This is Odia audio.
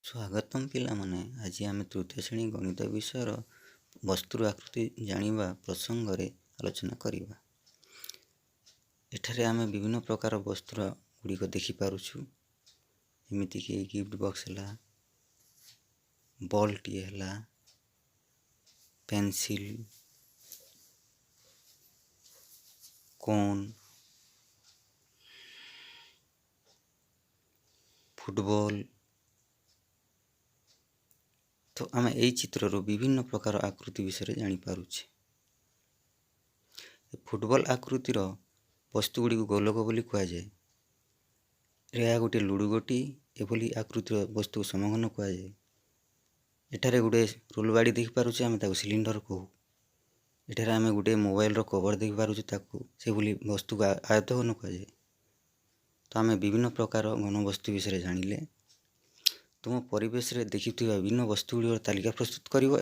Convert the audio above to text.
ସ୍ୱାଗତମ୍ ପିଲାମାନେ। ଆଜି ଆମେ ତୃତୀୟ ଶ୍ରେଣୀ ଗଣିତ ବିଷୟର ବସ୍ତୁର ଆକୃତି ଜାଣିବା ପ୍ରସଙ୍ଗରେ ଆଲୋଚନା କରିବା। ଏଠାରେ ଆମେ ବିଭିନ୍ନ ପ୍ରକାର ବସ୍ତୁର ଗୁଡ଼ିକ ଦେଖିପାରୁଛୁ, ଯେମିତିକି ଗିଫ୍ଟ ବକ୍ସ ହେଲା, ବଲ୍ଟିଏ ହେଲା, ପେନସିଲ୍, କୋନ୍, ଫୁଟବଲ୍। ତ ଆମେ ଏହି ଚିତ୍ରରୁ ବିଭିନ୍ନ ପ୍ରକାର ଆକୃତି ବିଷୟରେ ଜାଣିପାରୁଛେ। ଫୁଟବଲ୍ ଆକୃତିର ବସ୍ତୁ ଗୁଡ଼ିକୁ ଗୋଲକ ବୋଲି କୁହାଯାଏ। ଏହା ଗୋଟିଏ ଲୁଡ଼ୁ ଗୋଟି ଏଭଳି ଆକୃତିର ବସ୍ତୁ ସମାଗମ କୁହାଯାଏ। ଏଠାରେ ଗୋଟିଏ ରୋଲ୍ ବାଡ଼ି ଦେଖିପାରୁଛେ, ଆମେ ତାକୁ ସିଲିଣ୍ଡର କହୁ। ଏଠାରେ ଆମେ ଗୋଟିଏ ମୋବାଇଲର କଭର ଦେଖିପାରୁଛୁ, ତାକୁ ସେଭଳି ବସ୍ତୁକୁ ଆୟତଘନ କୁହାଯାଏ। ତ ଆମେ ବିଭିନ୍ନ ପ୍ରକାର ଘନବସ୍ତୁ ବିଷୟରେ ଜାଣିଲେ। ତୁମ ପରିବେଶରେ ଦେଖିଥିବା ବିଭିନ୍ନ ବସ୍ତୁ ଗୁଡ଼ିକର ତାଲିକା ପ୍ରସ୍ତୁତ କରିବ।